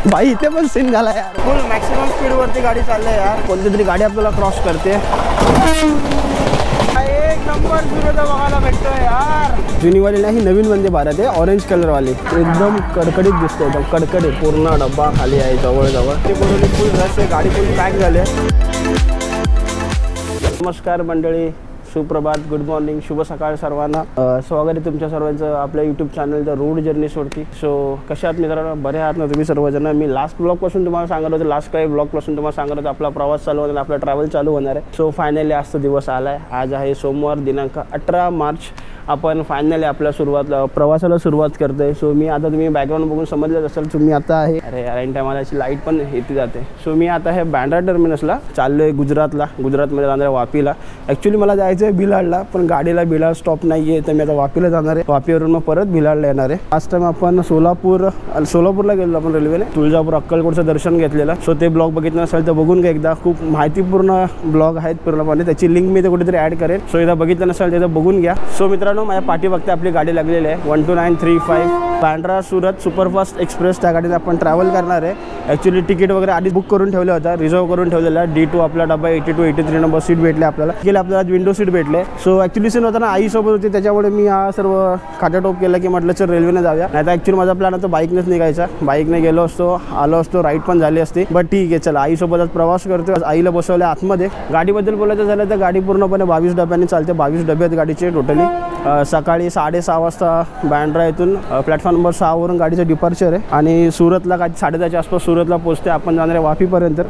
भाई इथे पण सीन झाला यार, फुल मॅक्सिमम स्पीड वरती गाडी चालली यार. कोणती तरी गाडी आपल्याला क्रॉस करते. एक नंबर सुरत बघायला भेटतोय यार. जुनीवाली नाही, नवीन वंदे भारत आहे, ऑरेंज कलर वाली. एकदम कडकडीत दिसते, एकदम कडकडीत. पूर्ण डब्बा खाली आहे जवळ जवळ. ते बोलवली फुल रश आहे, गाडी फुल पॅक झाली. नमस्कार मंडळी, सुप्रभात, गुड मॉर्निंग, शुभ सकाळ सर्वांना. स्वागत आहे तुमच्या सर्वांचं आपल्या यूट्यूब चॅनलचं रोड जर्नी सोडती. सो कशा आहात मित्रांनो, बरे आहात ना तुम्ही सर्वजण. मी लास्ट ब्लॉगपासून तुम्हाला सांगत होतो, लास्ट काही ब्लॉगपासून तुम्हाला सांगत होतो आपला प्रवास चालू होणार, आपला ट्रॅव्हल चालू होणार आहे. सो फायनली आज तो दिवस आला आहे. आज आहे सोमवार दिनांक 18 मार्च. आपण फायनली आपल्या प्रवासाला सुरुवात करतोय. सो मी आता, तुम्ही बॅकग्राऊंड बघून समजलं असेल, तुम्ही आता आहे, अरे ऐन टायमाला अशी लाईट पण येते जाते. सो मी आता हे बँड्रा टर्मिनसला चाललो आहे, गुजरातमध्ये जाणार आहे, वापीला. ॲक्च्युली मला जायचं आहे भिलाडला, पण गाडीला भिलाड स्टॉप नाही आहे, तर मी आता वापीला जाणार आहे. वापीवरून मग परत भिलाडला येणार आहे. लास्ट टाइम आपण सोलापूरला गेलो आपण रेल्वेने, तुळजापूर अक्कलकोटचं दर्शन घेतलेलं. सो ते ब्लॉग बघितलं नसेल तर बघून घ्या एकदा, खूप माहितीपूर्ण ब्लॉग आहेत पूर्णपणे. त्याची लिंक मी ते कुठेतरी ॲड करेन. सो एकदा बघितलं नसेल तर बघून घ्या. सो मित्रांनो, माझ्या पाठी बघते आपली गाडी लागलेली आहे 12935 बँड्रा सुरत सुपरफास्ट एक्सप्रेस. त्या गाडीने आपण ट्रॅव्हल करणार आहे. ॲक्च्युली तिकीट वगैरे आधी बुक करून ठेवला होता, रिझर्व करून ठेवलेला. D2 आपला डबा 82 83 नंबर सीट भेटले आपल्याला. गेले आपल्याला विंडो सीट भेटले. सो ॲक्च्युली सीन होता ना, आईसोबत होती, त्याच्यामुळे मी हा सर्व खाटाटोप केला की म्हटलं चल रेल्वेने जाऊया. नाही तर ॲक्च्युली माझा प्लॅन होता बाईकनेच निघायचा, बाईकने गेलो असतो, आलो असतो, राईड पण झाली असती. बट ठीक आहे, चला आईसोबतच प्रवास करतो. आईला बसवलं आतमध्ये. गाडीबद्दल बोलायचं झालं तर गाडी पूर्णपणे 22 डब्यांनी चालते. 22 डबे आहेत गाडीचे टोटली. सकाळी 6:30 वाजता बँड्रा इथून प्लॅटफॉर्म नंबर 6 वरून गाडीचं डिपार्चर आहे आणि सुरतला 10:30च्या आसपास सुरतला पोहोचते. आपण जाणार आहे वापीपर्यंत.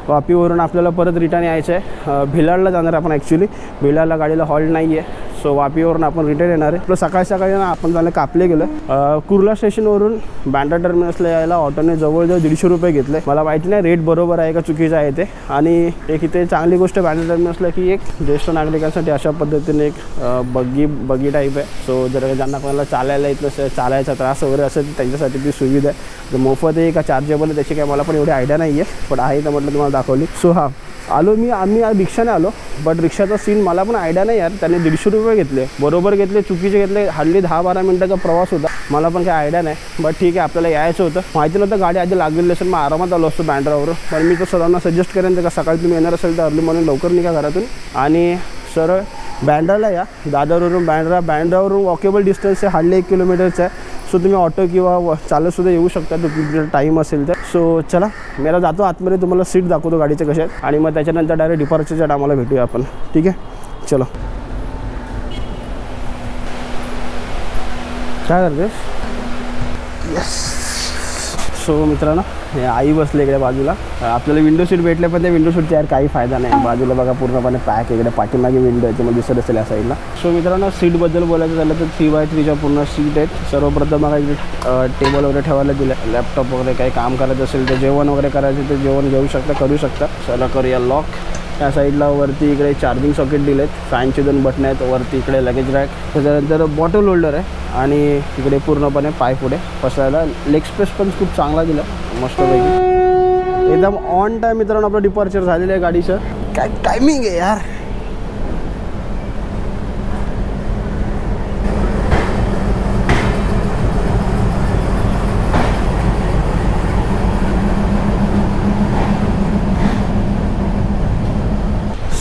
वापीवरून आपल्याला परत रिटर्न यायचं आहे. भिलाडला जाणार आहे आपण. ॲक्च्युली भिलाडला गाडीला हॉल्ट नाही आहे. सो वापीवरून आपण रिटर्न येणार आहे. प्लस सकाळी ना आपण जाणं कापले गेलं. कुर्ला स्टेशनवरून बँड्रा टर्मिनसला यायला ऑटोने जवळजवळ 150 रुपये घेतले. मला माहिती नाही रेट बरोबर आहे का चुकीचं आहे ते. आणि एक इथे चांगली गोष्ट बँड्रा टर्मिनसला की एक ज्येष्ठ नागरिकांसाठी अशा पद्धतीने एक बगी टाईप आहे. सो जर ज्यांना कोणाला चालायला येत नसेल, चालायचा त्रास वगैरे असेल, त्यांच्यासाठी ती सुविधा आहे. मोफत आहे का चार्जेबल आहे त्याची काय मला पण एवढी आयडिया नाही आहे, पण आहे तर म्हटलं तुम्हाला दाखवली. सो हां, आम्ही रिक्षाने आलो. बट रिक्षाचा सीन मला पण आयडिया नाही यार. त्यांनी 150 रुपये घेतले, बरोबर घेतले, चुकीचे घेतले. हार्डली 10-12 मिनिटाचा प्रवास होता. मला पण काही आयडिया नाही. बट ठीक आहे, आपल्याला यायचं होतं. माहिती नव्हतं गाडी आधी लागलेली असेल, मग आरामात आलो असतो बँड्रावरून. पण मी तर सर्वांना सजेस्ट करेन का सकाळी तुम्ही येणार असेल तर अर्ली मॉर्निंग लवकर निघा घरातून आणि सरळ बँड्राला या. दादरवरून बँड्रावरून वॉकेबल डिस्टन्स आहे, हार्डली 1 किलोमीटरचं आहे. सो तुम्ही ऑटो किंवा चालतसुद्धा येऊ शकता तुमचा टाईम असेल तर. सो चला, मी आता जातो आतमध्ये, तुम्हाला सीट दाखवतो गाडीचे कशा आहेत आणि मग त्याच्यानंतर डायरेक्ट डिपार्चरच्या टायमाला भेटूया आपण. ठीक आहे, चलो. काय करतेस? येस. सो मित्रांनो, हे आई बसले इकडे बाजूला. आपल्याला विंडो सीट भेटले, पण त्या विंडो सीटचा यार काही फायदा नाही. बाजूला बघा पूर्णपणे पॅक, इकडे पाठीमागे विंडो आहे, त्यामध्ये दिसत असेल या साईडला. सो मित्रांनो, सीटबद्दल बोलायचं झालं तर 3x3च्या पूर्ण सीट आहेत. सर्वप्रथम मला इकडे टेबल वगैरे ठेवायला दिलं. लॅपटॉप वगैरे काही काम करायचं असेल तर, जेवण वगैरे करायचं तर जेवण घेऊ शकता, करू शकता. चला करूया लॉक. त्या साईडला वरती इकडे चार्जिंग सॉकेट दिलेत, फॅनचे 2 बटन आहेत. वरती इकडे लगेज रॅक, त्याच्यानंतर बॉटल होल्डर आहे आणि इकडे पूर्णपणे पाय पुढे बसायला. लेग स्पेस पण खूप चांगला दिला, मस्तपैकी एकदम ऑन टाईम. मित्रांनो, आपलं डिपार्चर झालेलं आहे गाडीचं. काय टायमिंग आहे यार.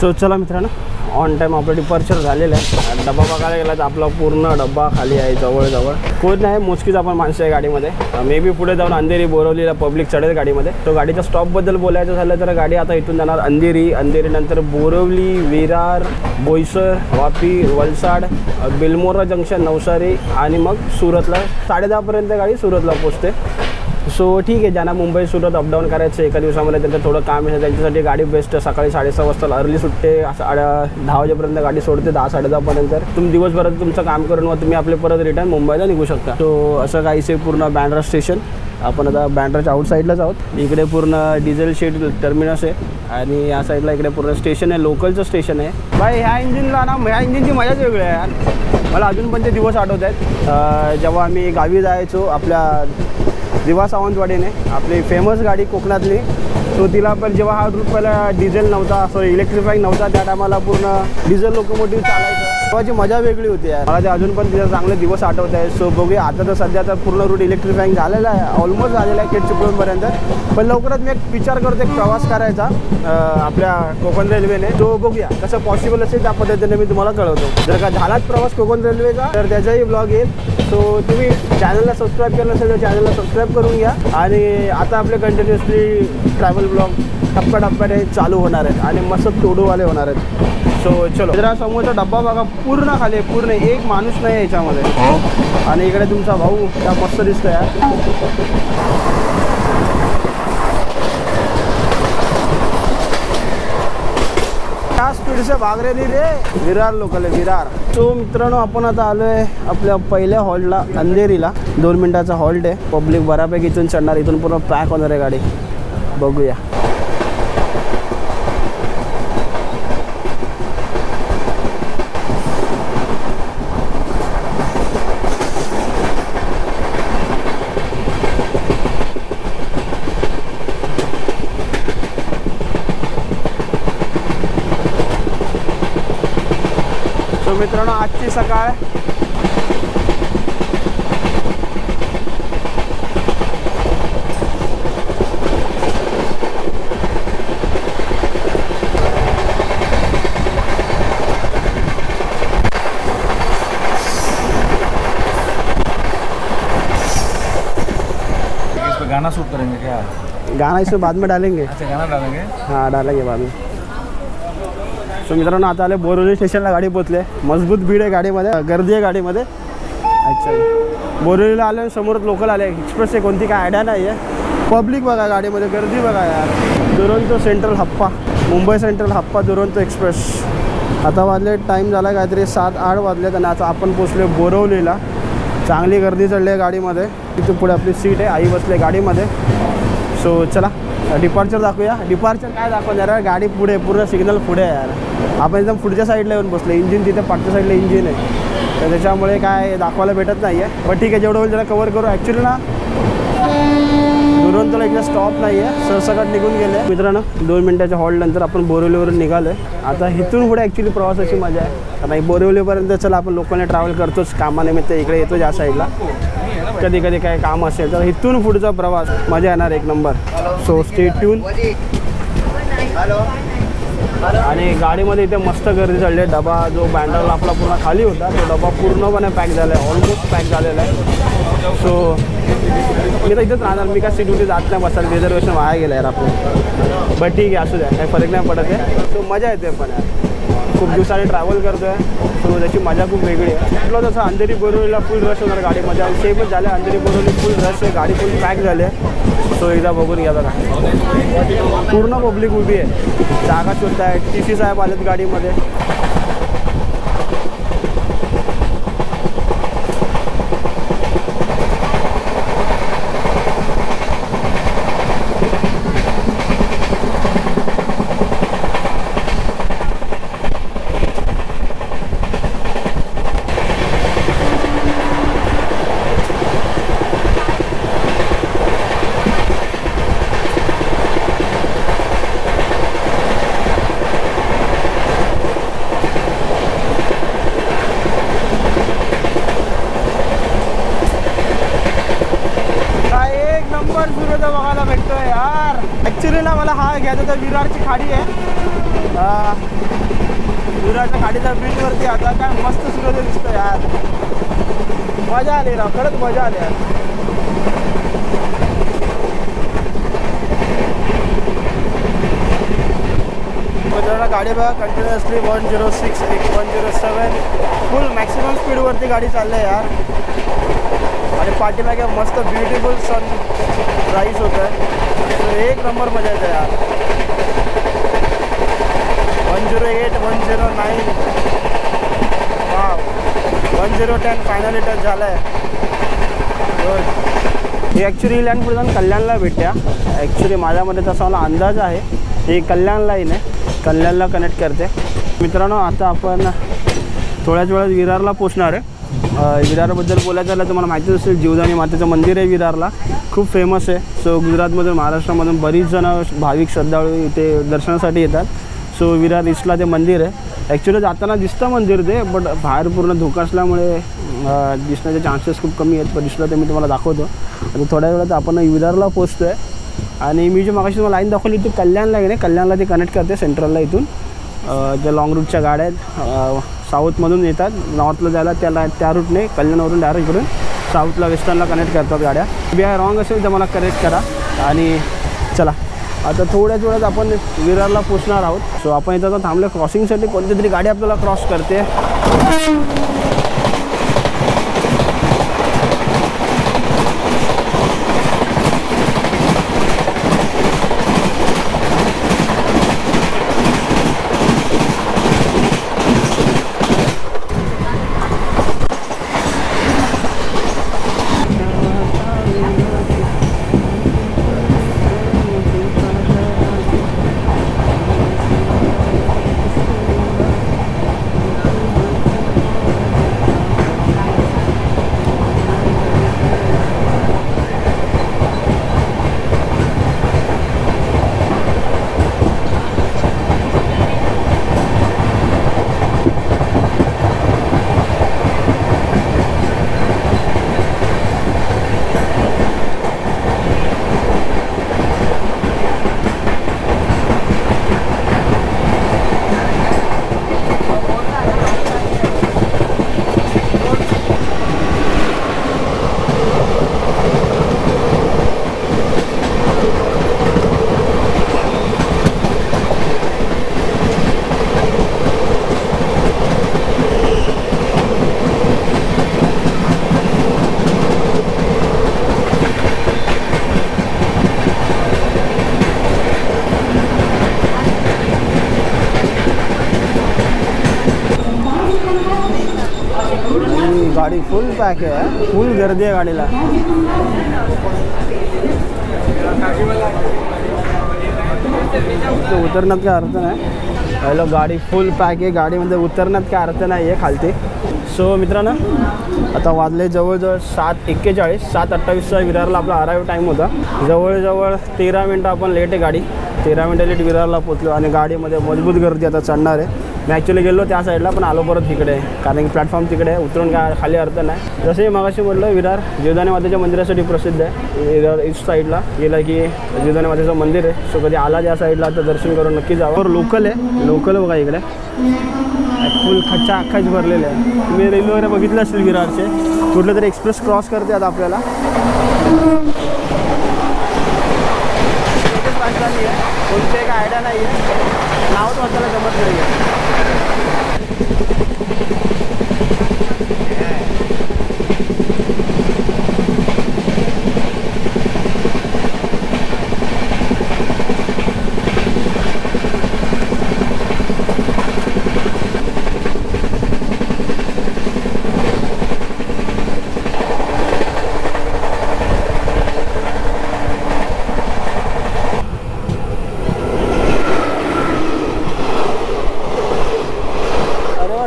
सो चला मित्रांनो, ऑन टाईम आपलं डिपार्चर झालेलं आहे. डबा बघायला गेला तर आपला पूर्ण डब्बा खाली आहे जवळजवळ. कोण नाही, मोजकीच आपण माणसं आहे गाडीमध्ये. मे बी पुढे जाऊन अंधेरी बोरवलीला पब्लिक चढेल गाडीमध्ये. तो गाडीच्या स्टॉपबद्दल बोलायचं झालं तर गाडी आता इथून जाणार अंधेरीनंतर बोरवली, विरार, बोईसर, वापी, वलसाड, बिलमोरा जंक्शन, नवसारी आणि मग सुरतला 10:30पर्यंत गाडी सुरतला पोचते. सो ठीक आहे, ज्यांना मुंबई सुरत अपडाऊन करायचं एका दिवसामध्ये, त्यांचं थोडं काम आहे, त्यांच्यासाठी गाडी बेस्ट आहे. सकाळी 6:30 वाजता अर्ली सुटते, 10 वाजेपर्यंत गाडी सोडते, 10-10:30पर्यंत. तुम्ही दिवसभरात तुमचं काम करून मग तुम्ही आपले परत रिटर्न मुंबईला निघू शकता. सो असं काहीसे पूर्ण बँड्रा स्टेशन. आपण आता बँड्राच्या आउटसाईडलाच आहोत. इकडे पूर्ण डिझेल शेड टर्मिनस आहे आणि या साईडला इकडे पूर्ण स्टेशन आहे, लोकलचं स्टेशन आहे. बाय ह्या इंजिनला ना, ह्या इंजिनची मजाच वेगळी आहे यार. मला अजून पण ते दिवस आठवत आहेत जेव्हा आम्ही गावी जायचो आपल्या दिवा सावंतवाडीने, आपली फेमस गाडी कोकणातली. सो तिला पण जेव्हा हा रूट पहिला डिझेल नव्हता, सॉरी इलेक्ट्रिफाईंग नव्हता, त्या टायमाला पूर्ण डिझेल लोकोमोटिव्ह चालायचं. तेव्हाची मजा वेगळी होती यार. मला ते अजून पण तिथे चांगले दिवस आठवत आहे. सो बघूया. आता तर सध्या तर पूर्ण रूट इलेक्ट्रिफाईंग झालेला आहे, ऑलमोस्ट झालेला आहे चिपळूणपर्यंत. पण लवकरच मी एक विचार करतो एक प्रवास करायचा आपल्या कोकण रेल्वेने. तो बघूया कसं पॉसिबल असेल त्या पद्धतीने मी तुम्हाला कळवतो. जर का झालाच प्रवास कोकण रेल्वेचा तर त्याचाही ब्लॉग येईल. सो तुम्ही चॅनलला सबस्क्राईब केलं नसेल तर चॅनलला सबस्क्राईब करून घ्या. आणि आता आपले कंटिन्युअसली ट्रॅव्हल ब्लॉग टप्प्याटप्प्याने चालू होणार आहेत आणि मस्त तोडूवाले होणार आहेत. सो चलो. जरा समोरचा डब्बा बघा पूर्ण खाली आहे, पूर्ण एक माणूस नाही आहे याच्यामध्ये. आणि इकडे तुमचा भाऊ त्या मस्त दिसतोय यार. क्या स्पीड से भाग रहे रे. विरार लोकल आहे, विरार. सो मित्रांनो आपण आता आलो आहे आपल्या पहिल्या हॉल्टला, अंधेरीला. 2 मिनिटाचा हॉल्ट आहे. पब्लिक बऱ्यापैकी इथून चढणार, इथून पूर्ण पॅक होणार आहे गाडी. बघूया. मित्रांनो आजची सकाळ गाना शूट करेंगे क्या? गाना इसमें बाद में डालेंगे. अच्छा गाना डालेंगे. हाँ डालेंगे बाद में. सो मित्रांनो आता आले बोरिवली स्टेशनला गाडी पोचले. मजबूत भीड आहे गाडीमध्ये, गर्दी आहे गाडीमध्ये. अच्छा बोरिवलीला आले, समोरच लोकल आले. एक्सप्रेस आहे कोणती काय आयडिया नाही आहे. पब्लिक बघा गाडीमध्ये, गर्दी बघा यार. दुरंतो सेंट्रल हप्पा, मुंबई सेंट्रल हप्पा दुरंतो एक्सप्रेस. आता वाजले टाईम झाला काहीतरी 7-8 वाजलेत आणि आता आपण पोचले बोरिवलीला. चांगली गर्दी चढली आहे गाडीमध्ये. तिथून पुढे आपली सीट आहे, आई बसले गाडीमध्ये. सो चला डिपार्चर दाखवूया. डिपार्चर काय दाखवणार यार, गाडी पुढे, पूर्ण सिग्नल पुढे आहे यार. आपण एकदम पुढच्या साईडला येऊन बसले. इंजिन तिथे पाठच्या साईडला इंजिन आहे, तर त्याच्यामुळे काय दाखवायला भेटत नाही आहे. पण ठीक आहे, जेवढं होईल त्याला कवर करू. ॲक्च्युली ना दुरंतोला एकदा स्टॉप नाही आहे, सरसकट निघून गेले. मित्रांनो 2 मिनिटाच्या हॉल्ट नंतर आपण बोरिवलीवरून निघालो आहे. आता इथून पुढे ॲक्च्युली प्रवासाची मजा आहे. आता बोरिवलीपर्यंत चला आपण लोकलने ट्रॅव्हल करतोच कामानिमित्त, इकडे येतो या साईडला. कधी कधी काय काम असेल तर इथून पुढचा प्रवास मजा येणार एक नंबर. So stay tune. आणि गाडीमध्ये इथे मस्त गर्दी चालली आहे. डबा जो बँडरला आपला पूर्ण खाली होता तो डबा पूर्णपणे पॅक झाला आहे, ऑलमोस्ट पॅक झालेला आहे. सो मी तर इथंच राहणार. मी काय सीटवरती जात नाही बसायला, रिझर्वेशन वाया गेलं यार आपलं. बट ठीक आहे, असू द्या, काही फरक नाही पडत आहे. सो मजा येते. पण खूप दिवसाने ट्रॅव्हल करतो आहे, सो त्याची मजा खूप वेगळी आहे. म्हटलं तसं अंधेरी बोरिवलीला फुल रश होणार गाडीमध्ये. आणि सेमच झालं, अंधेरी बोरिवली फुल रश आहे, गाडी फुल पॅक झाली आहे. सो एकदा बघून घ्या बघा, पूर्ण पब्लिक उभी आहे. जागा शोधत आहे. TC साहेब आलेत गाडीमध्ये. बघायला भेटतोय यार. ॲक्च्युली ना मला हा घ्यायचा तर विरारची खाडी आहे. विरारच्या खाडीच्या ब्रिजवरती आता काय मस्त सूर्योदय दिसतो यार. मजा आली ना, खरंच मजा आली यार. मित्रांनो गाडी बघा कंटिन्युअसली 106, 107 फुल मॅक्सिमम स्पीडवरती गाडी चालली आहे यार. आणि पाठीमागे मस्त ब्युटिफुल सन राईज होत आहे. एक नंबर मजा येते यार. 108, 109 वाव, 1010 फायनली टच झालं आहे. ही ॲक्च्युली लाईन पुढे जाऊन कल्याणला भेटत्या. ॲक्च्युली माझ्यामध्ये तसा मला अंदाज आहे ही कल्याण लाईन आहे, कल्याणला कनेक्ट करते. मित्रांनो आता आपण थोड्याच वेळात विरारला पोचणार आहे. विरारबद्दल बोलायचं झालं तर मला माहितीच असेल, जीवदानी मातेचं मंदिर आहे विरारला, खूप फेमस आहे. सो गुजरातमधून महाराष्ट्रामधून बरीच जणं भाविक श्रद्धाळू इथे दर्शनासाठी येतात. सो विरार ईस्टला ते मंदिर आहे. ॲक्च्युली जाताना दिसतं मंदिर ते, बट बाहेर पूर्ण धुकं असल्यामुळे दिसण्याचे चान्सेस खूप कमी आहेत. पण दिसलं ते मी तुम्हाला दाखवतो. आता थोड्या वेळात आपण विरारला पोचतो आहे. आणि मी जे मगाशी तुम्हाला लाईन दाखवली ती कल्याणला आहे, कल्याणला ते कनेक्ट करते सेंट्रलला. इथून ज्या लॉंग रूटच्या गाड्या आहेत साऊथमधून येतात नॉर्थला जायला, त्या रूटने कल्याणवरून डायरेक्ट इकडून साऊथला वेस्टर्नला कनेक्ट करतात गाड्या. बी आय रॉंग असेल तर मला करेक्ट करा. आणि चला आता थोड्याच वेळात आपण विरारला पोचणार आहोत. सो आपण इथं आता थांबलं क्रॉसिंगसाठी. कोणती तरी गाडी आपल्याला क्रॉस करते. गाड़ी फुल पैक है, फुल गर्दी है गाड़ीला. उतरण्यात काय अर्थ नाही. हॅलो गाडी फुल पॅक आहे, गाडीमध्ये उतरण्यात काय अर्थ नाही आहे खालती. सो मित्रांनो आता वाजले जवळजवळ 7:41 7:28चा विरारला आपला अराईव्ह टाईम होता. जवळजवळ 13 मिनटं आपण लेट आहे गाडी. 13 मिनटं लेट विरारला पोचलो आणि गाडीमध्ये मजबूत गर्दी आता चढणार आहे. मी ॲक्च्युली गेलो त्या साईडला पण आलो परत तिकडे, कारण की प्लॅटफॉर्म तिकडे आहे. उतरून काय खाली अर्थ नाही. जसंही मगाशी म्हटलं विरार जीवदानी मातेच्या मंदिरासाठी प्रसिद्ध आहे. विरार ईस्ट साईडला गेला की जीवदानी मातेचं मंदिर आहे. सो कधी आला त्या साईडला तर दर्शन करून नक्की जावं. लोकल आहे, लोकल बघा इकडे फुल खच्चाखच भरलेले आहे. तुम्ही रेल्वे वगैरे बघितले असतील विरारचे. कुठलं तरी एक्सप्रेस क्रॉस करते आता आपल्याला. कोणती एक आयडिया नाही आहे, नावच वाचायला जमत नाही आहे.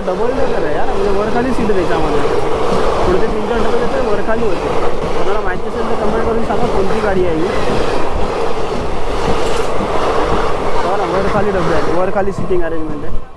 डबल डेकर आहे यार, म्हणजे वरखाली सीट आहे त्याच्यामध्ये. पुढचे 3-4 डबे त्याचे वरखाली होते. तुम्हाला माहिती असेल तर कमेंट करून सांगा कोणती गाडी आहे ही. बरं वरखाली डबे आहेत, वरखाली सिटिंग अरेंजमेंट आहे.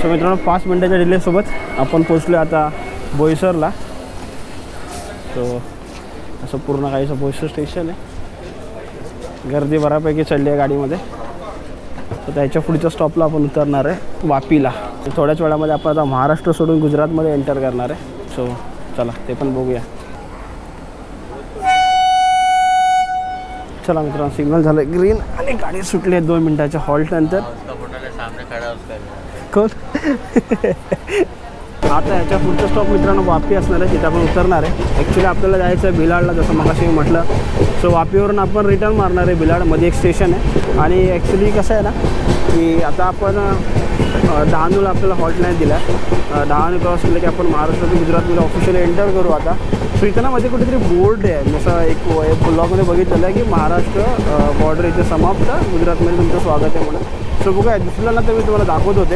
सो मित्रांनो 5 मिनटाच्या डिलेसोबत आपण पोचलो आता बोईसरला. सो असं पूर्ण काहीचं बोईसर स्टेशन आहे. गर्दी बऱ्यापैकी चढली आहे गाडीमध्ये. तर त्याच्या पुढच्या स्टॉपला आपण उतरणार आहे वापीला. थोड्याच वेळामध्ये आपण आता महाराष्ट्र सोडून गुजरातमध्ये एंटर करणार आहे. सो चला ते पण बघूया. चला मित्रांनो सिग्नल झालं ग्रीन आणि गाडी सुटली आहे 2 मिनटाच्या हॉल्ट नंतर. कोण आता याच्या पुढचं स्टॉप मित्रांनो वापी असणार आहे, तिथे आपण उतरणार आहे. ॲक्च्युली आपल्याला जायचं आहे भिलाडला, जसं मगाशी मी म्हटलं. सो वापीवरून आपण रिटर्न मारणार आहे भिलाडमध्ये एक स्टेशन आहे. आणि ॲक्च्युली कसं आहे ना की आता आपण डहाणूला आपल्याला हॉल्ट नाही दिला. डहाणू क्रॉस केलं की आपण महाराष्ट्रातून गुजरातमध्ये ऑफिशियली एंटर करू आता. सो इथं ना मध्ये कुठेतरी बोर्ड आहे, जसं एक ब्लॉगमध्ये बघितलेलं आहे की महाराष्ट्र बॉर्डर इथे समाप्त, गुजरातमध्ये तुमचं स्वागत आहे म्हणून. सो बघा दिसलं ना तर मी तुम्हाला दाखवत होते.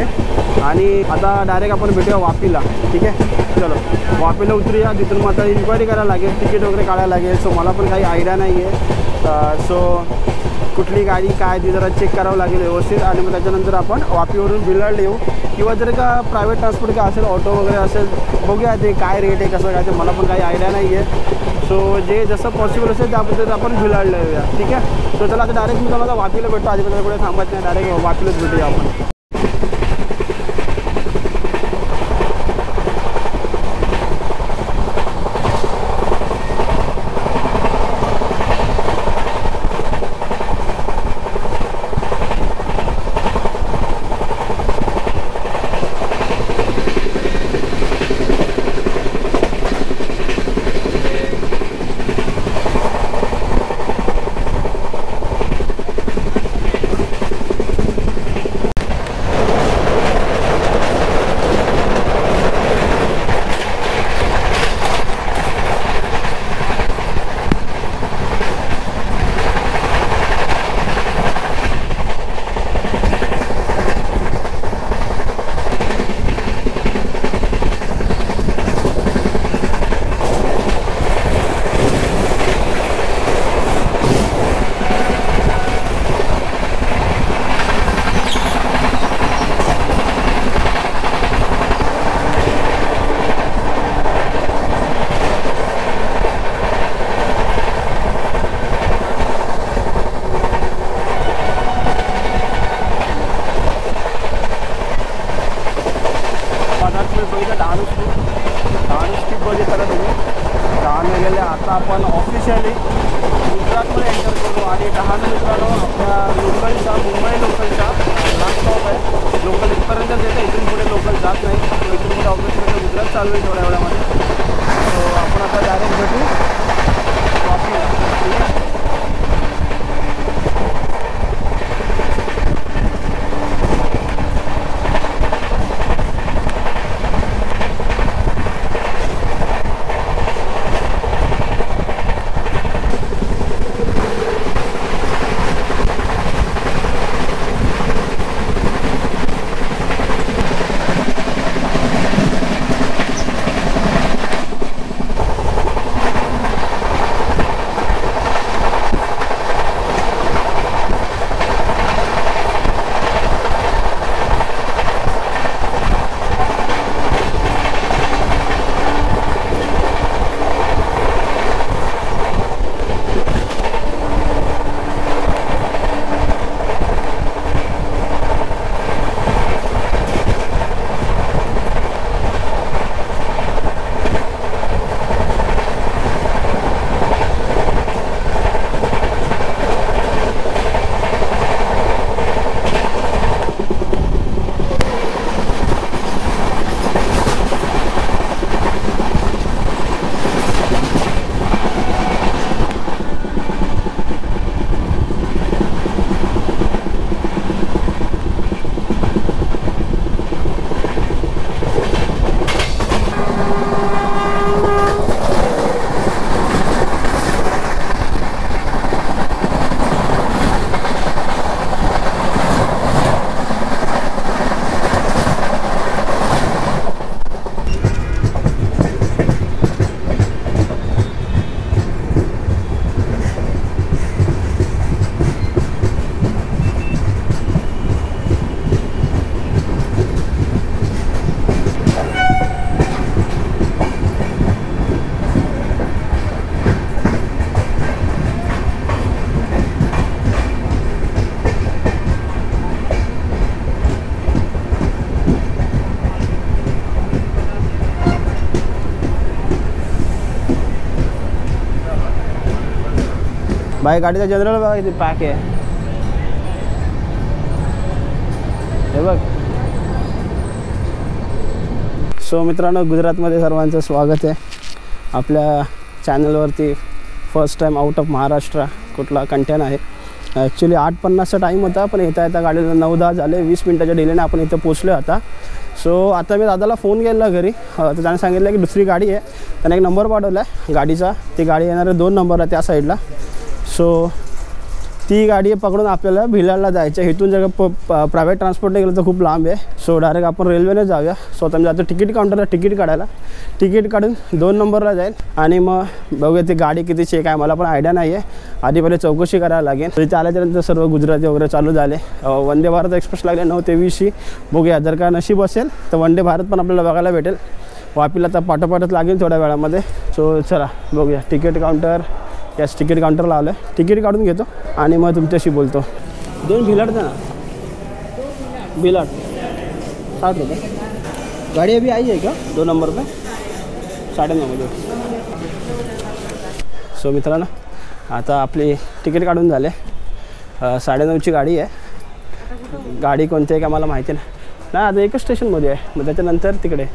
आणि आता डायरेक्ट आपण भेटूया वापीला. ठीक आहे, चलो वापीला उतरूया. तिथून मग आता इन्क्वायरी करायला लागेल, तिकीट वगैरे काढायला लागेल. सो मला पण काही आयडिया नाही आहे. सो कुठली गाडी काय ती जरा चेक करावं लागेल व्यवस्थित. आणि मग त्याच्यानंतर आपण वापीवरून भिलाडला येऊ, किंवा जर का प्रायव्हेट ट्रान्सपोर्ट काय असेल, ऑटो वगैरे असेल, बघूया ते काय रेट आहे कसं काय ते मला पण काही आयडिया नाही आहे. सो जे जसं पॉसिबल असेल त्या पद्धतीत आपण भिलाडला येऊया. ठीक आहे, सो चला आता डायरेक्ट मी तुम्हाला वापीला भेटतो. आधीपर्यंत कुठे थांबत नाही, डायरेक्ट वापीलाच भेटूया आपण. भाई गाडीचा जनरल बघा किती पॅक आहे, हे बघ. सो मित्रांनो, गुजरातमध्ये सर्वांचं स्वागत आहे आपल्या चॅनलवरती. First time out of Maharashtra कुठला कंटेंट आहे. ॲक्च्युली 8:50चा टाईम होता, पण येता गाडीला 9-10 झाले. 20 मिनटाच्या डिलेने आपण इथं पोचलो आता. सो आता मी दादाला फोन केला घरी, तर त्याने सांगितलं की दुसरी गाडी आहे. त्याने एक नंबर पाठवला आहे गाडीचा. ती गाडी येणार आहे 2 नंबर आहे त्या साईडला. सो ती गाडी पकडून आपल्याला भिलाडला जायचं आहे. इथून जर प्रायव्हेट ट्रान्सपोर्टने गेलं तर खूप लांब आहे. सो डायरेक्ट आपण रेल्वेने जाऊया. सो आता मी जातो तिकीट काउंटरला तिकीट काढायला. तिकीट काढून 2 नंबरला जाईल आणि मग बघूया ती गाडी कितीची आहे काय मला पण आयडिया नाही आहे. आधी पहिले चौकशी करायला लागेल. तिथे आल्याच्यानंतर सर्व गुजराती वगैरे चालू झाले. वंदे भारत एक्सप्रेस लागले 9 ते 20ची. बघूया जर का नशीब असेल तर वंदे भारत पण आपल्याला बघायला भेटेल. वापीला तर पाठोपाठच लागेल थोड्या वेळामध्ये. सो चला बघूया. तिकीट काउंटर, यस तिकीट काउंटरला आलं आहे. तिकीट काढून घेतो आणि मग तुमच्याशी बोलतो. 2 भिलाड द्या ना. भिलाड 60 रुपये. गाड़ी अभी आई है क्या 2 नंबर पे? 9:30 बजे. सो मित्रांनो, आता आपली तिकीट काढून झाले. 9:30ची गाडी आहे. गाडी कोणती आहे का मला माहिती नाही. आता एकच स्टेशनमध्ये आहे. मग त्याच्यानंतर तिकडे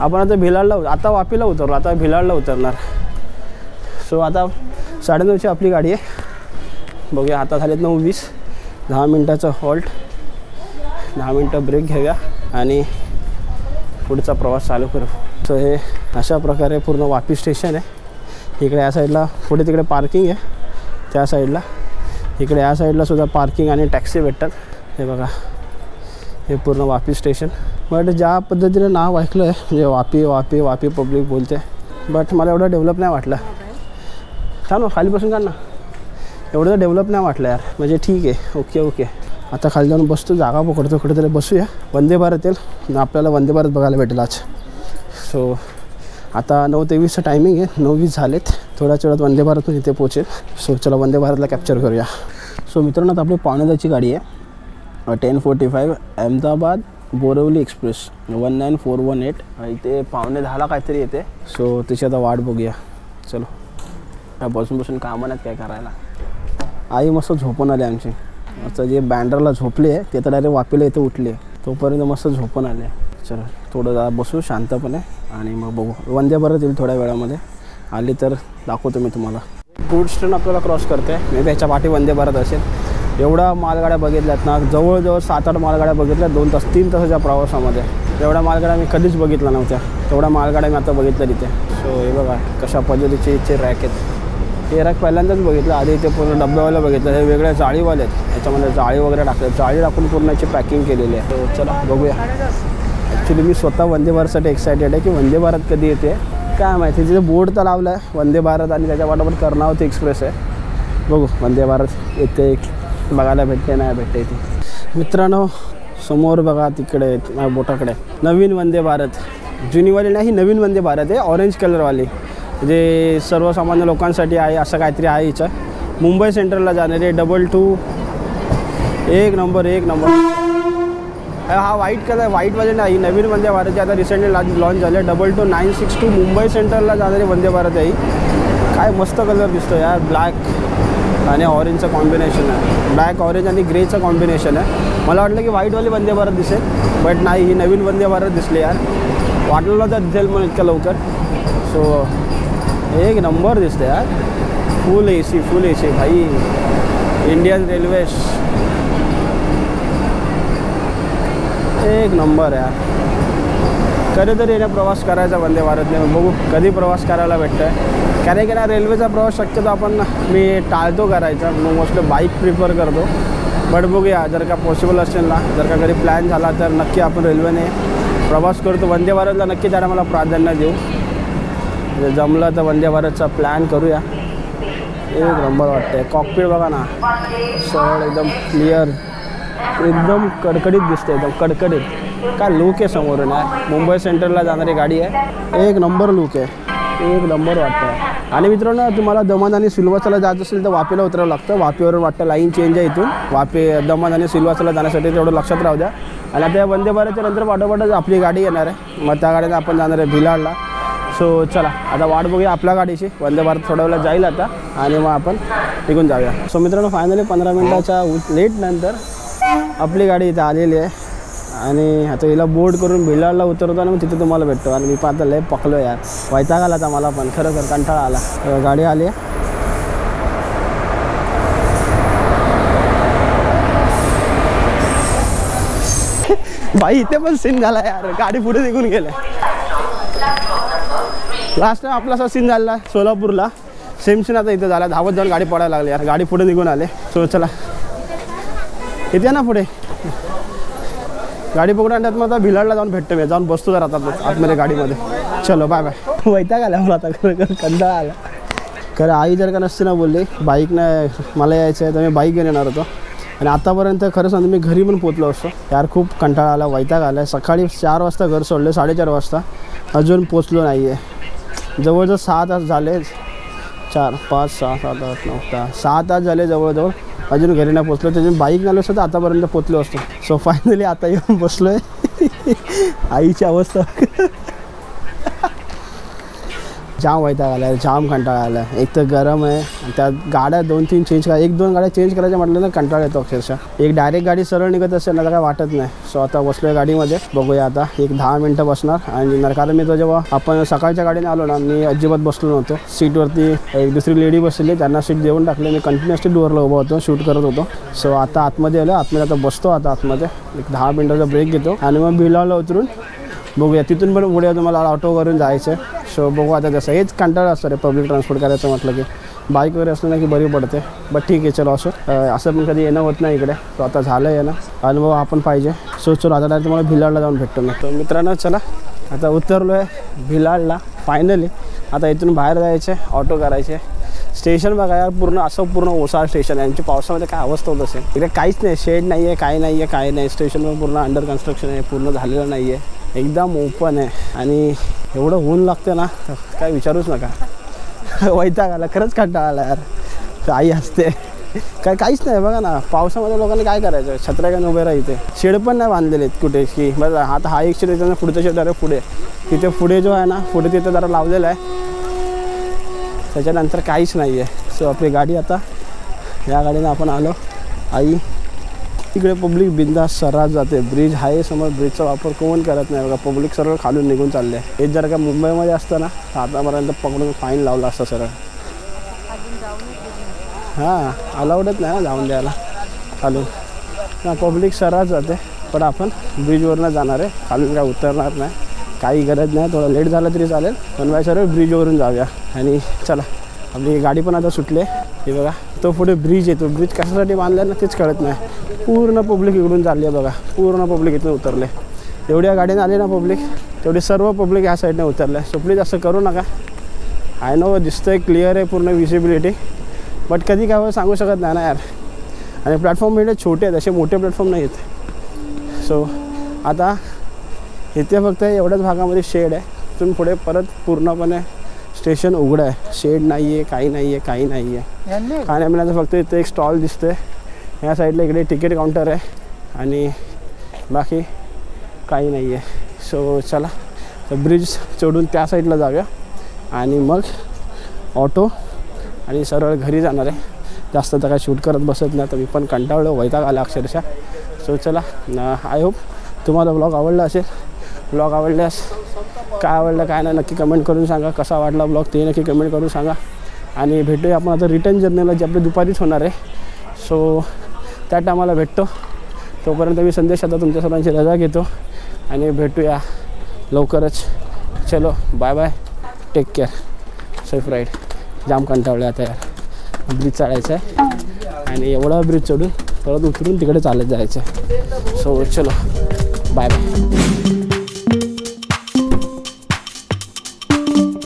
आपण आता भिलाडला आता वापीला उतरलो. आता भिलाडला उतरणार. सो आता 9:30ची आपली गाडी आहे. बघूया आता झालेत 9:20. 10 मिनटाचं हॉल्ट, 10 मिनटं ब्रेक घेऊया आणि पुढचा प्रवास चालू करू. सो हे अशा प्रकारे पूर्ण वापी स्टेशन आहे. इकडे या साईडला पुढे तिकडे पार्किंग आहे त्या साईडला. इकडे या साईडला सुद्धा पार्किंग आणि टॅक्सी भेटतात. हे बघा, हे पूर्ण वापी स्टेशन. बट ज्या पद्धतीने नाव ऐकलं आहे म्हणजे वापी वापी वापी पब्लिक बोलते, बट मला एवढं डेव्हलप नाही वाटलं. छान खाली बसून का ना, एवढं डेव्हलप नाही वाटलं यार. म्हणजे ठीक आहे, ओके ओके. आता खाली जाऊन बसतो, जागा पकडतो, कुठेतरी बसूया. वंदे भारत येईल, आपल्याला वंदे भारत बघायला भेटेल आज. सो आता 9 ते 20चं टायमिंग आहे. 9:20 झालेत. थोड्याच वेळात वंदे भारत पण इथे पोहोचेल. सो चला वंदे भारतला कॅप्चर करूया. सो मित्रांनो, आता आपली पावणेदहाची गाडी आहे. 10:45 अहमदाबाद बोरवली एक्सप्रेस 19418. इथे 9:45ला काहीतरी येते. सो तिची आता वाट बघूया. चलो, बसून बसून कामं नाहीत काय करायला. आई मस्त झोपून आली आमची. आता जे बँड्राला झोपली आहे ते तर डायरेक्ट वापीला इथे उठली आहे. तोपर्यंत मस्त झोपून आले. चला थोडं जा बसू शांतपणे आणि मग बघू. वंदे भारत येईल थोड्या वेळामध्ये. आली तर दाखवतो मी तुम्हाला. गुड्स ट्रेन आपल्याला क्रॉस करते. मे बी ह्याच्या पाठी वंदे भारत असेल. एवढ्या मालगाड्या बघितल्यात ना, जवळजवळ 7-8 मालगाड्या बघितल्या 2 तास 3 तासाच्या प्रवासामध्ये. एवढ्या मालगाड्या मी कधीच बघितल्या नव्हत्या. तेवढ्या मालगाड्या मी आता बघितल्या तिथे. सो हे बघा कशा पद्धतीचे इथे रॅक आहेत. हे रॅक पहिल्यांदाच बघितलं. आधी इथे पूर्ण डब्यावाला बघितलं. हे वेगळ्या जाळीवाले आहेत. याच्यामध्ये जाळी वगैरे टाकले. जाळी टाकून पूर्ण याची पॅकिंग केलेली आहे. तर चला बघूया. ॲक्च्युली मी स्वतः वंदे भारतसाठी एक्सायटेड आहे की वंदे भारत कधी येते काय माहिती. तिथे बोर्ड तर लावला आहे वंदे भारत आणि त्याच्या पाठोपाठ कर्णावती एक्सप्रेस आहे. बघू वंदे भारत येते बघायला भेटते नाही भेटते ती. मित्रांनो समोर बघा तिकडे माझ्या बोटाकडे नवीन वंदे भारत. जुनीवाली नाही, नवीन वंदे भारत आहे. ऑरेंज कलरवाली जे सर्वसामान्य लोकांसाठी आहे असं काहीतरी आहे. हिचं मुंबई सेंट्रलला जाणारे 22 एक नंबर. हा व्हाईट कलर व्हाईटवाले नाही, नवीन वंदे भारतची आता रिसेंटली लॉन्च झाले. 22962 मुंबई सेंट्रलला जाणारे वंदे भारत आहे. काय मस्त कलर दिसतो यार. ब्लॅक आणि ऑरेंजचं कॉम्बिनेशन आहे. ब्लॅक ऑरेंज आणि ग्रेचं कॉम्बिनेशन आहे. मला वाटलं की व्हाईटवाली वंदे भारत दिसेल, बट नाही, ही नवीन वंदे भारत दिसली यार. वाटलं तर दिसेल म्हणून इतकं लवकर. सो एक नंबर दिसते यार. फुल ए सी भाई. इंडियन रेल्वेज एक नंबर यार. कधीतरी येणं प्रवास करायचा वंदे भारतने. बघू कधी प्रवास करायला भेटतं आहे. कारण की ना रेल्वेचा प्रवास शक्यतो मी टाळतो करायचा. मोस्टली बाईक प्रिफर करतो. बट बघूया जर का पॉसिबल असेल ना, जर का कधी प्लॅन झाला तर नक्की आपण रेल्वेने प्रवास करतो. वंदे भारतला नक्की त्याला मला प्राधान्य देऊ. जर जमलं तर वंदे भारतचा प्लॅन करूया. एक नंबर वाटतं आहे. कॉकपीट बघा ना, सरळ एकदम क्लिअर, एकदम कडकडीत दिसते. एकदम कडकडीत. काय लुक आहे समोरून आहे. मुंबई सेंट्रलला जाणारी गाडी आहे. एक नंबर लुक आहे. एक नंबर वाटतं आहे. आणि मित्रांनो तुम्हाला दमन आणि सिल्वासाला जायचं असेल तर वापीला उतरावं लागतं. वापीवरून वाटतं लाईन चेंज आहे इथून. वापी दमन आणि सिल्वासाला जाण्यासाठी तेवढं लक्षात राहू द्या. आणि आता वंदे भारतच्या नंतर पाठोपाठच आपली गाडी येणार आहे. मग त्या गाडीने आपण जाणार आहे भिलाडला. सो चला आता वाट बघूया आपल्या गाडीची. वंदे भारत थोड्या वेळेला जाईल आता आणि मग आपण निघून जाऊया. सो मित्रांनो फायनली 15 मिनिटाच्या लेट नंतर आपली गाडी इथे आलेली आहे आणि आता हिला बोर्ड करून भिलाडला उतरतो आणि मग तिथे तुम्हाला भेटतो. आणि मी पाहता लय पकलो यार, वैताग आला आता मला पण, खरं कंटाळा आला. गाडी आली आहे. भाई इथे पण सीन झाला यार, गाडी पुढे निघून गेलं. लास्ट टाइम आपला असा सीन झाला सोलापूरला, सेम सीन आता इथे झाला. धावत जाऊन गाडी पडायला लागली यार, गाडी पुढे निघून आले. सो चला इथे ना पुढे गाडी पकडून आणतात. मग आता भिलाडला जाऊन भेटतो मी, जाऊन बसतो जर आता आतमध्ये गाडीमध्ये. चलो बाय बाय. वैताग आला मला आता, खरं कंटाळा आला. खरं आई जर का नसते ना बोलली बाईकनं मला यायचं आहे तर मी बाईक घेऊन येणार होतो. आणि आतापर्यंत खरं सांगतो मी घरी पण पोचलो असतो यार. खूप कंटाळा आला, वैताग आला. सकाळी 4 वाजता घर सोडले, 4:30 वाजता अजून पोचलो नाही आहे. जवळजवळ 6 तास झाले. 4, 5, 6, 7, 8, 9, 10 6 तास झाले जवळजवळ, अजून घरी नाही पोचलो. त्याच्यात बाईक नाही असतं तर आतापर्यंत पोचलो असतो. सो फायनली आता येऊन बसलो आहे. आईची अवस्था जाम वैताग आला आहे, जाम कंटाळा आला आहे. एक तर गरम आहे आणि त्यात गाड्या 2-3 चेंज करा, 1-2 गाड्या चेंज करायच्या म्हटलं ना कंटाळा येतो अक्षरशः. एक डायरेक्ट गाडी सरळ निघत असेल ना तर काय वाटत नाही. सो आता बसलो आहे गाडीमध्ये, बघूया आता एक 10 मिनटं बसणार आणि निघणार. कारण मी तर जेव्हा आपण सकाळच्या गाडीने आलो ना, मी अजिबात बसलो नव्हतो. सीटवरती एक दुसरी लेडी बसलेली, त्यांना सीट देऊन टाकले. मी कंटिन्युअसली डोअरला उभा होतो, शूट करत होतो. सो आता आतमध्ये आलो, आतमध्ये आता बसतो. आता आतमध्ये एक 10 मिनटाचा ब्रेक घेतो आणि मग भिलाडला उतरून बघूया. तिथून पण पुढे तुम्हाला ऑटो करून जायचं आहे. सो बघू आता तसं. हेच कंटाळा असतं रे पब्लिक ट्रान्सपोर्ट करायचं म्हटलं की. बाईक वगैरे असलं ना की बरी पडते. बट ठीक आहे चलो, असं पण कधी येणं होत नाही इकडे. तो आता झालं आहे ना, अनुभव आपण पाहिजे. सो चलो आता डायरेक्ट तुम्हाला भिलाडला जाऊन भेटतो मी. तर मित्रांनो चला आता उतरलो आहे भिलाडला फायनली. आता इथून बाहेर जायचं आहे, ऑटो करायचे. स्टेशन बघा यार, पूर्ण असं पूर्ण ओसाड स्टेशन आहे. यांची पावसामध्ये काय अवस्था होत असेल. इकडे काहीच नाही, शेड नाही आहे, काही नाही आहे, काही नाही. स्टेशनवर पूर्ण अंडर कन्स्ट्रक्शन आहे, पूर्ण झालेलं नाही आहे, एकदम ओपन आहे. आणि एवढं ऊन लागतं ना काय विचारूच नका. वैताग आला, खरंच कंटाळा आला यार. आई असते काहीच नाही बघा ना. पावसामध्ये लोकांनी काय करायचं, छत्र्या घेऊन उभे राहायचे. शेड पण नाही बांधलेले आहेत कुठे की बरं. आता हा एक शेड येतो ना, पुढचं शेड डायरेक्ट पुढे, तिथे पुढे जो आहे ना पुढे तिथे जरा लावलेला आहे. त्याच्यानंतर काहीच नाही आहे. सो आपली गाडी आता या गाडीनं आपण आलो. आई तिकडे पब्लिक बिंदास सर्रास जाते. ब्रिज आहे समोर, ब्रिजचा वापर कोण करत नाही बघा. पब्लिक सरळ खालून निघून चालले. हे जर का मुंबईमध्ये असतं ना आतापर्यंत पकडून फाईन लावला असतं सरळ. हां अलाउडच नाही ना जाऊन द्यायला खालून. ना पब्लिक सर्रास जाते. पण आपण ब्रिजवरनं जाणार आहे, खालून काय उतरणार नाही, काही गरज नाही. थोडं लेट झालं तरी चालेल, पण बाय सरळ ब्रिजवरून जाऊया. आणि चला आपली गाडी पण आता सुटली आहे. हे बघा तो पुढे ब्रिज येतो. ब्रिज कशासाठी बांधला ना तेच कळत नाही. पूर्ण पब्लिक इकडून चालली आहे बघा, पूर्ण पब्लिक इथून उतरले. एवढ्या गाडीने आली ना पब्लिक, तेवढी सर्व पब्लिक ह्या साईडने उतरले. सो प्लीज असं करू नका. आय नो दिसतं आहे, क्लिअर आहे पूर्ण विजिबिलिटी, बट कधी काय सांगू शकत नाही ना यार. आणि प्लॅटफॉर्म म्हणजे छोटे आहेत, असे मोठे प्लॅटफॉर्म नाही आहेत. सो आता इथे फक्त एवढ्याच भागामध्ये शेड आहे. तिथून पुढे परत पूर्णपणे स्टेशन उघडं आहे. शेड नाही आहे, काही नाही आहे, काही नाही आहे. खाण्यापिण्याचं फक्त इथे एक स्टॉल दिसतं आहे. ह्या साईडला इकडे तिकीट काउंटर आहे आणि बाकी काही नाही आहे. सो चला तर ब्रिज चढून त्या साईडला जाऊया आणि मग ऑटो आणि सरळ घरी जाणार आहे. जास्त तर काय शूट करत बसत नाही, तर मी पण कंटाळलो, वैताग आला अक्षरशः. सो चला आय होप तुम्हाला ब्लॉग आवडला असेल. ब्लॉग आवडल्यास काय आवडलं काय नाही नक्की कमेंट करून सांगा. कसा वाटला ब्लॉग ते नक्की कमेंट करून सांगा. आणि भेटूया आपण आता रिटर्न जर्नीला, जे आपली दुपारीच होणार आहे. सो त्या टायमाला भेटतो. तोपर्यंत मी संदेश आता तुमच्या सर्वांची रजा घेतो आणि भेटूया लवकरच. चलो bye bye, take care, safe ride. जाम कंटाळले आता यार. ब्रिज चढायचं आहे आणि एवढा ब्रिज चढून परत उतरून तिकडे चालत जायचं आहे. सो चलो बाय बाय.